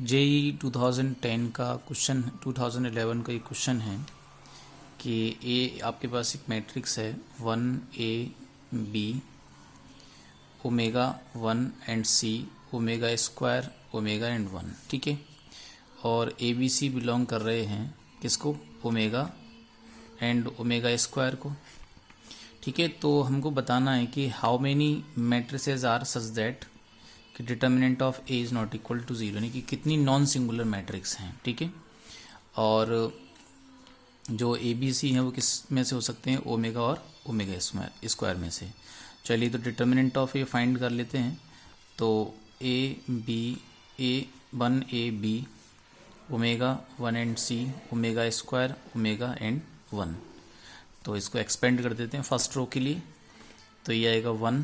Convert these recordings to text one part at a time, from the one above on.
JEE 2010 का question 2011 का ये क्वेश्चन है कि ए आपके पास एक मैट्रिक्स है 1 A B omega 1 and C omega square omega and 1, ठीक है। और ABC बिलोंग कर रहे हैं किसको, ओमेगा एंड ओमेगा स्क्वायर को, ठीक है। तो हमको बताना है कि how many matrices are such that कि determinant of A is not equal to zero, यानी कि कितनी नॉन सिंगुलर मैट्रिक्स हैं, ठीक है। और जो ABC हैं वो किस में से हो सकते हैं, ओमेगा और ओमेगा स्क्वायर में से। चलिए तो डिटर्मिनेंट ऑफ ए फाइंड कर लेते हैं। तो A 1AB omega 1 and C omega square omega and 1। तो इसको एक्सपेंड कर देते हैं फर्स्ट रो के लिए। तो ये आएगा 1,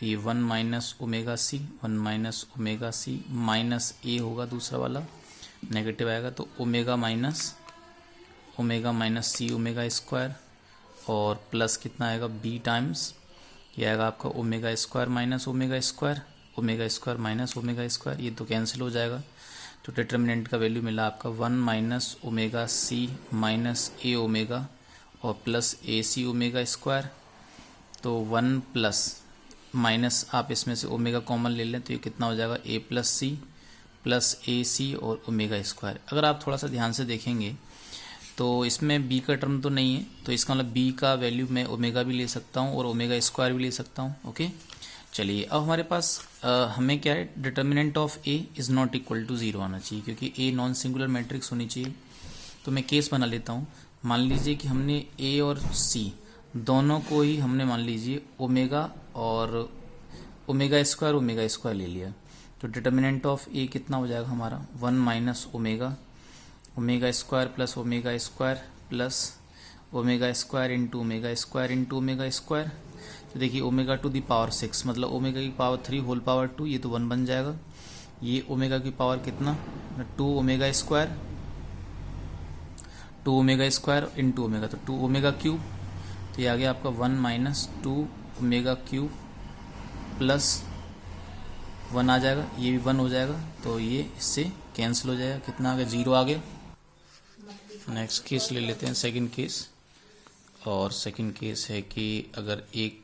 ये 1 minus omega C, 1 minus omega C minus A होगा दूसरा वाला, नेगेटिव आएगा। तो omega minus C omega square और प्लस कितना आएगा B टाइम्स, ये आएगा आपका omega square minus omega square, omega square minus omega square, ये तो कैंसिल हो जाएगा। तो डिटर्मिनेंट का वैल्यू मिला आपका 1 minus omega C minus A omega और प्लस AC ओमेगा स्क्वायर। तो 1 प्लस माइनस आप इसमें से ओमेगा कॉमन ले लें तो ये कितना हो जाएगा, A plus C plus AC और ओमेगा स्क्वायर। अगर आप थोड़ा सा ध्यान से देखेंगे तो इसमें B का टर्म तो नहीं है, तो इसका मतलब B का वैल्यू मैं ओमेगा भी ले सकता हूँ और ओमेगा स्क्वायर भी ले सकता हूँ, ओके। चलिए अब हमारे पास हमें क्या है, determinant of A is not equal to zero आना चाहिए क्योंकि A नॉन सिंगुलर मैट्रिक्स होनी चाहिए। तो मैं केस बना लेता हूँ। मान लीजिए कि हमने A और C दोनों को ही हमने मान लीजिए ओमेगा और ओमेगा स्क्वायर ले लिया। तो डिटर्मिनेंट ऑफ A कितना हो जाएगा हमारा, 1 minus omega square plus omega square plus omega square into omega square into omega square. तो देखिए ओमेगा टू दी पावर 6 मतलब ओमेगा की पावर 3 होल पावर 2, ये तो 1 बन जाएगा। ये ओमेगा की पावर कितना, 2 ओमेगा स्क्वायर इंटू ओमेगा, तो 2 ओमेगा क्यूब। तो ये आ गया आपका 1 माइनस 2 ओमेगा क्यूब प्लस 1 आ जाएगा, ये भी 1 हो जाएगा। तो ये इससे कैंसिल हो जाएगा, कितना आ गया, 0 आ गया। नेक्स्ट केस ले लेते हैं, सेकंड केस। और सेकंड केस है कि अगर एक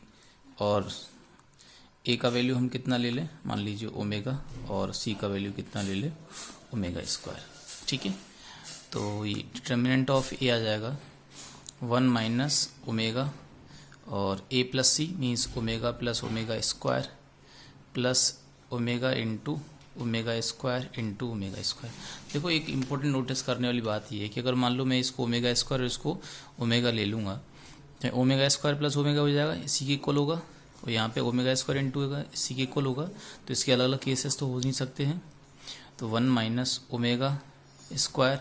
और A का वैल्यू हम कितना ले लें, मान लीजिए ओमेगा, और C का वैल्यू कितना ले लें, ओमेगा स्क्वायर, ठीक है। तो ये डिटर्मिनेंट ऑफ A आ जाएगा 1 माइनस ओमेगा और A plus C means omega plus omega square plus omega into omega square into omega square. देखो एक इम्पोर्टेंट नोटिस करने वाली बात ये है कि अगर मान लो मैं इसको ओमेगा स्क्वायर और इसको ओमेगा ले लूँगा तो ओमेगा स्क्वायर प्लस ओमेगा हो जाएगा, इसी के इक्वल होगा। और यहाँ पे ओमेगा स्क्वायर इंटू होगा, इसी के इक्वल होगा। तो इसके अलग अलग केसेस तो हो नहीं सकते हैं। तो 1 minus omega square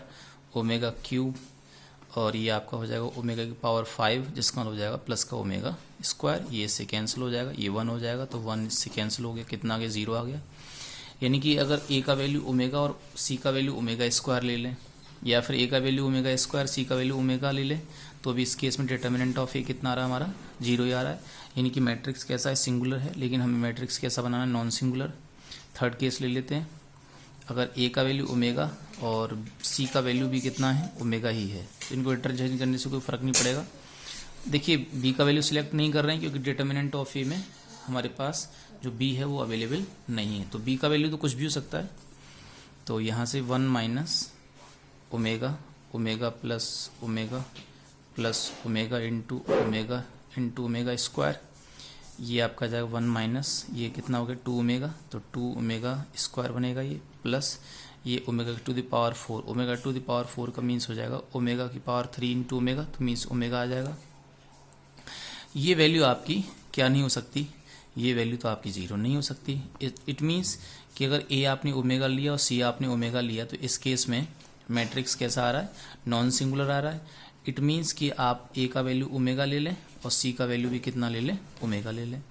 omega cube और ये आपका हो जाएगा ओमेगा की पावर 5 जिसका हो जाएगा प्लस का ओमेगा स्क्वायर, ये इससे कैंसिल हो जाएगा, ये 1 हो जाएगा। तो 1 इससे कैंसिल हो गया, कितना आ गया, 0 आ गया। यानी कि अगर A का वैल्यू ओमेगा और C का वैल्यू ओमेगा स्क्वायर ले लें या फिर A का वैल्यू ओमेगा स्क्वायर C का वैल्यू ओमेगा ले लें तो अभी इस केस में डिटर्मिनेंट ऑफ A कितना आ रहा है हमारा, 0 ही आ रहा है। यानी कि मैट्रिक्स कैसा है, सिंगुलर है, लेकिन हमें मैट्रिक्स कैसा बनाना है, नॉन सिंगुलर। थर्ड केस ले लेते हैं। अगर A का वैल्यू ओमेगा और C का वैल्यू भी कितना है, ओमेगा ही है, तो इनको इंटरचेंज करने से कोई फ़र्क नहीं पड़ेगा। देखिए B का वैल्यू सिलेक्ट नहीं कर रहे हैं क्योंकि डिटर्मिनेंट ऑफ A में हमारे पास जो B है वो अवेलेबल नहीं है। तो B का वैल्यू तो कुछ भी हो सकता है। तो यहाँ से 1 minus omega plus omega into omega square, ये आपका जाएगा 1 माइनस, ये कितना हो गया, 2 ओमेगा, तो 2 ओमेगा स्क्वायर बनेगा ये, प्लस ये omega to the power 4, omega to the power 4 का मीन्स हो जाएगा ओमेगा की पावर 3 इंटू ओमेगा, तो मीन्स ओमेगा आ जाएगा। ये वैल्यू आपकी क्या नहीं हो सकती, ये वैल्यू तो आपकी 0 नहीं हो सकती। इट मीन्स कि अगर A आपने ओमेगा लिया और C आपने ओमेगा लिया तो इस केस में मैट्रिक्स कैसा आ रहा है, नॉन सिंगुलर आ रहा है। इट मीन्स कि आप A का वैल्यू ओमेगा ले लें और C का वैल्यू भी कितना ले लें, ओमेगा ले लें।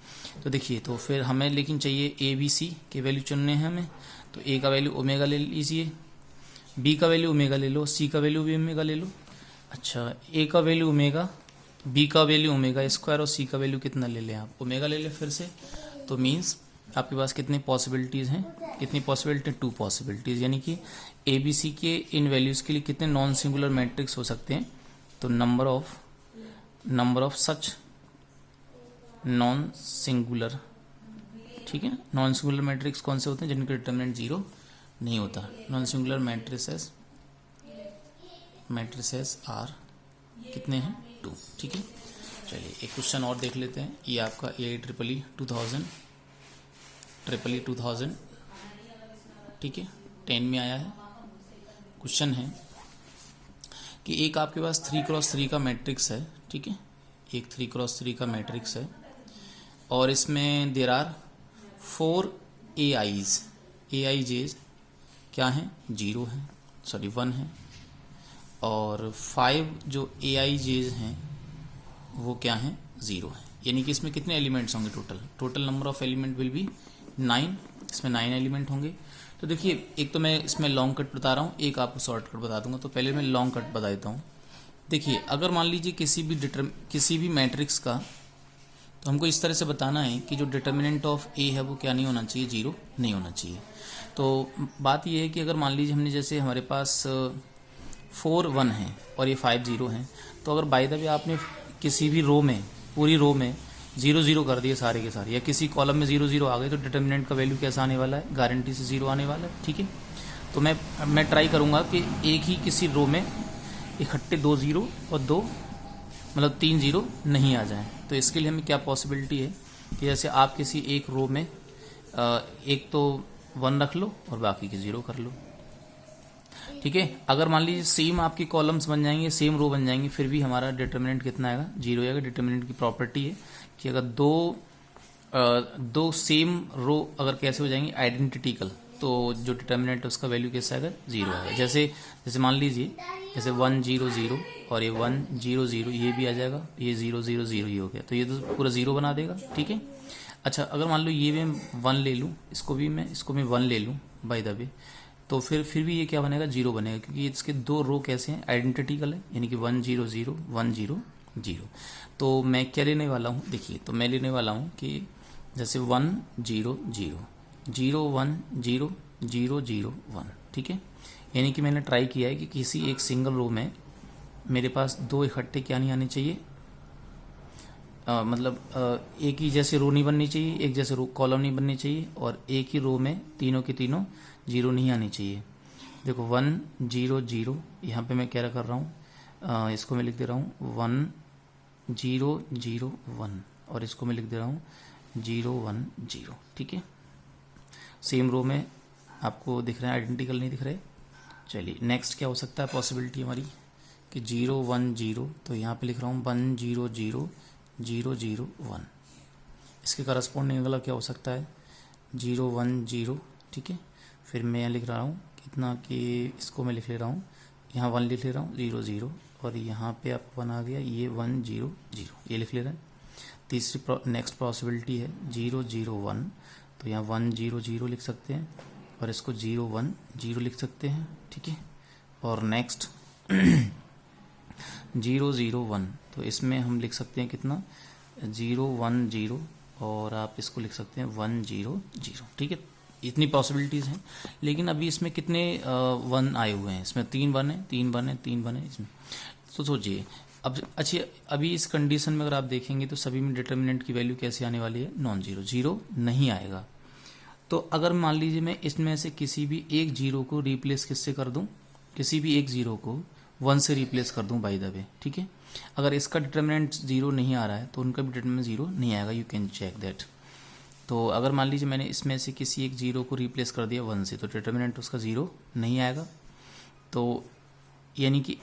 तो देखिए, तो फिर हमें लेकिन चाहिए ABC के वैल्यू चुनने हैं हमें। तो A का वैल्यू ओमेगा ले लीजिए, B का वैल्यू ओमेगा ले लो, C का वैल्यू भी ओमेगा ले लो। अच्छा, A का वैल्यू ओमेगा, B का वैल्यू ओमेगा स्क्वायर और C का वैल्यू कितना ले लें आप, ओमेगा ले लें फिर से। तो मीन्स आपके पास कितने पॉसिबिलिटीज़ हैं, कितनी पॉसिबिलिटी, 2 पॉसिबिलिटीज, यानी कि ए बी सी के इन वैल्यूज के लिए कितने नॉन सिंगुलर मैट्रिक्स हो सकते हैं, तो number of such non singular, ठीक है। नॉन सिंगुलर मैट्रिक्स कौन से होते हैं, जिनका डिटरमिनेंट 0 नहीं होता। नॉन सिंगुलर मैट्रिसेस आर कितने हैं, 2, ठीक है। चलिए एक क्वेश्चन और देख लेते हैं। ये आपका AIEEE 2000 ठीक है 10 में आया है। क्वेश्चन है कि एक आपके पास 3x3 का मैट्रिक्स है, ठीक है, एक 3x3 का मैट्रिक्स है और इसमें देयर आर 4 AIJs क्या हैं, 0 हैं, सॉरी 1 है, और 5 जो AIJs हैं वो क्या हैं, 0 है। यानी कि इसमें कितने एलिमेंट्स होंगे, total number of element will be 9, इसमें 9 एलिमेंट होंगे। तो देखिए एक तो मैं इसमें लॉन्ग कट बता रहा हूँ, एक आपको शॉर्ट कट बता दूंगा। तो पहले मैं लॉन्ग कट बता देता हूँ। देखिए अगर मान लीजिए किसी भी मैट्रिक्स का, तो हमको इस तरह से बताना है कि जो डिटर्मिनेंट ऑफ ए है वो क्या नहीं होना चाहिए, 0 नहीं होना चाहिए। तो बात ये है कि अगर मान लीजिए हमने जैसे हमारे पास 4 1 है और ये 5 0 हैं, तो अगर बाय द वे आपने किसी भी रो में, पूरी रो में 0 0 कर दिए सारे के सारे, या किसी कॉलम में 0 0 आ गए, तो डिटर्मिनेंट का वैल्यू कैसा आने वाला है, गारंटी से 0 आने वाला है, ठीक है। तो मैं ट्राई करूंगा कि एक ही किसी रो में इकट्ठे 2 0 और 2 मतलब 3 0 नहीं आ जाए। तो इसके लिए हमें क्या पॉसिबिलिटी है कि जैसे आप किसी एक रो में एक तो 1 रख लो और बाकी के 0 कर लो, ठीक है। अगर मान लीजिए सेम आपकी कॉलम्स बन जाएंगे, सेम रो बन जाएंगे, फिर भी हमारा डिटर्मिनेंट कितना आएगा, 0 आएगा। डिटर्मिनेंट की प्रॉपर्टी है कि अगर दो सेम रो अगर कैसे हो जाएंगे आइडेंटिकल, तो जो डिटर्मिनेंट है उसका वैल्यू कैसा आएगा, 0 आएगा। जैसे मान लीजिए जैसे 1 0 0 और ये 1 0 0, ये भी आ जाएगा, ये 0 0 0 ही हो गया, तो ये तो पूरा 0 बना देगा, ठीक है। अच्छा अगर मान लो ये मैं 1 ले लूँ, इसको मैं 1 ले लूँ बाय द वे, तो फिर भी ये क्या बनेगा, 0 बनेगा, क्योंकि इसके 2 रो कैसे हैं, आइडेंटिकल है, यानी कि 1 0 0 1 0 0। तो मैं क्या लेने वाला हूँ, देखिए तो मैं लेने वाला हूँ कि जैसे 1 0 0 0 1 0 0 0 1, ठीक है। यानी कि मैंने ट्राई किया है कि किसी एक सिंगल रो में मेरे पास 2 इकट्ठे क्या नहीं आने चाहिए, एक ही जैसे रो नहीं बननी चाहिए, एक जैसे रो कॉलम नहीं बननी चाहिए, और एक ही रो में तीनों के तीनों 0 नहीं आनी चाहिए। देखो 1 0 0, यहाँ पे मैं क्या कर रहा हूँ, इसको मैं लिख दे रहा हूँ 1 0 0 1, और इसको मैं लिख दे रहा हूँ 0 1 0, ठीक है। सेम रो में आपको दिख रहे हैं, आइडेंटिकल नहीं दिख रहे। चलिए नेक्स्ट क्या हो सकता है पॉसिबिलिटी हमारी कि 0 1 0, तो यहाँ पे लिख रहा हूँ 1 0 0 0 0 1। इसके करस्पॉन्डिंग अगला क्या हो सकता है, 0 1 0, ठीक है। फिर मैं यहाँ लिख रहा हूँ कितना कि इसको मैं लिख ले रहा हूँ, यहाँ 1 लिख ले रहा हूँ 0 0, और यहाँ पे आपको 1 आ गया, ये 1 0 0 ये लिख ले रहे हैं। तीसरी नेक्स्ट पॉसिबिलिटी है 0 0 1, तो यहाँ 1 0 0 लिख सकते हैं, और इसको 0 1 0 लिख सकते हैं, ठीक है। और नेक्स्ट 0 0 1, तो इसमें हम लिख सकते हैं कितना, 0 1 0, और आप इसको लिख सकते हैं 1 0 0, ठीक है। इतनी पॉसिबिलिटीज़ हैं, लेकिन अभी इसमें कितने 1 आए हुए हैं, इसमें 3 1 है, 3 1 है, 3 1 है इसमें। तो सोचिए अब अच्छी, अभी इस कंडीशन में अगर आप देखेंगे तो सभी में डिटर्मिनेंट की वैल्यू कैसे आने वाली है, नॉन जीरो, 0 नहीं आएगा। तो अगर मान लीजिए मैं इसमें से किसी भी एक 0 को रिप्लेस किससे कर दूं, किसी भी एक 0 को 1 से रिप्लेस कर दूं बाय द वे, ठीक है। अगर इसका डिटर्मिनेंट 0 नहीं आ रहा है तो उनका भी डिटर्मिनेंट 0 नहीं आएगा, यू कैन चेक दैट। तो अगर मान लीजिए मैंने इसमें से किसी एक 0 को रिप्लेस कर दिया 1 से, तो डिटर्मिनेंट उसका 0 नहीं आएगा। तो यानी कि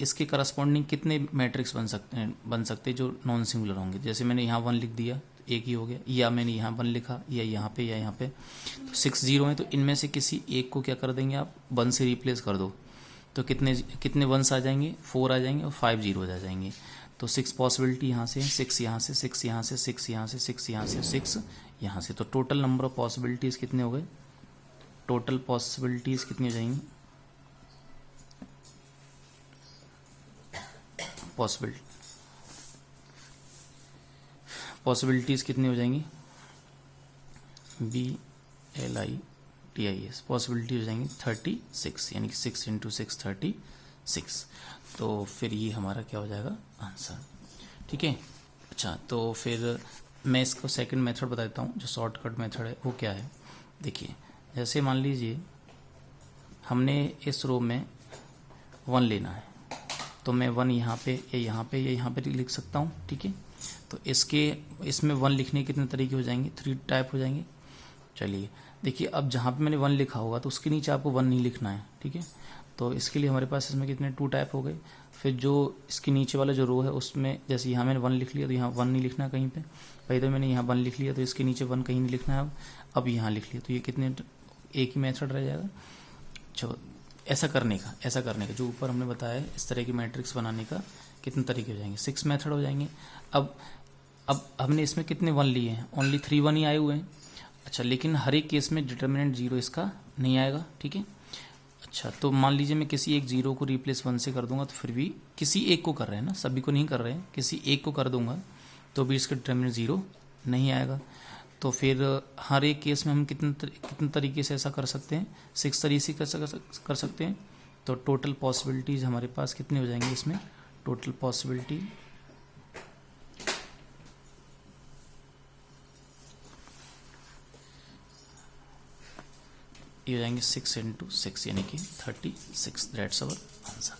इसके करस्पॉन्डिंग कितने मैट्रिक्स बन सकते हैं जो नॉन सिंगुलर होंगे। जैसे मैंने यहाँ 1 लिख दिया तो एक ही हो गया, या मैंने यहाँ 1 लिखा या यहाँ पे या यहाँ पे, तो 6 0 हैं, तो इनमें से किसी एक को क्या कर देंगे आप, 1 से रिप्लेस कर दो, तो कितने 1s आ जाएंगे, 4 आ जाएंगे और 5 0 आ जाएंगे। तो 6 पॉसिबिलिटी यहाँ से, 6 यहाँ से, 6 यहाँ से, 6 यहाँ से, 6 यहाँ से, 6 यहाँ से। तो टोटल नंबर ऑफ पॉसिबिलिटीज़ कितने हो गए, टोटल पॉसिबिलिटीज़ कितनी हो जाएंगी, पॉसिबिलिटीज़ कितनी हो जाएंगी, BLI TIS पॉसिबिलिटी हो जाएंगी 36, यानी कि 6 × 6 36। तो फिर ये हमारा क्या हो जाएगा आंसर। ठीक है। अच्छा, तो फिर मैं इसको सेकंड मेथड बता देता हूँ, जो शॉर्टकट मेथड है वो क्या है। देखिए, जैसे मान लीजिए हमने इस रो में 1 लेना है, तो मैं 1 यहाँ पे या यहाँ पे या यहाँ पे लिख सकता हूँ। ठीक है। तो इसमें 1 लिखने के कितने तरीके हो जाएंगे, 3 टाइप हो जाएंगे। चलिए देखिए, अब जहाँ पे मैंने 1 लिखा होगा तो उसके नीचे आपको 1 नहीं लिखना है। ठीक है। तो इसके लिए हमारे पास इसमें कितने 2 टाइप हो गए। फिर जो इसके नीचे वाला जो रो है उसमें जैसे यहाँ मैंने 1 लिख लिया तो यहाँ 1 नहीं लिखना है कहीं पे। पहले तो मैंने यहाँ 1 लिख लिया तो इसके नीचे 1 कहीं नहीं लिखना है। अब यहाँ लिख लिया तो ये कितने, एक ही मेथड रह जाएगा। चलो, ऐसा करने का जो ऊपर हमने बताया है, इस तरह की मैट्रिक्स बनाने का कितने तरीके हो जाएंगे, 6 मेथड हो जाएंगे। अब हमने इसमें कितने 1 लिए हैं, ओनली 3 1 ही आए हुए हैं। अच्छा, लेकिन हर एक केस में डिटर्मिनेंट 0 इसका नहीं आएगा। ठीक है। अच्छा, तो मान लीजिए मैं किसी एक 0 को रिप्लेस 1 से कर दूंगा, तो फिर भी किसी एक को कर रहे हैं ना, सभी को नहीं कर रहे हैं, किसी एक को कर दूंगा तो भी इसका डिटर्मिनेंट 0 नहीं आएगा। तो फिर हर एक केस में हम कितने तरीके से ऐसा कर सकते हैं, 6 तरीके से कर सकते हैं। तो टोटल पॉसिबिलिटीज़ हमारे पास कितनी हो जाएंगी इसमें, टोटल पॉसिबिलिटी ये हो जाएंगे 6 × 6, यानी कि 36। That's our answer.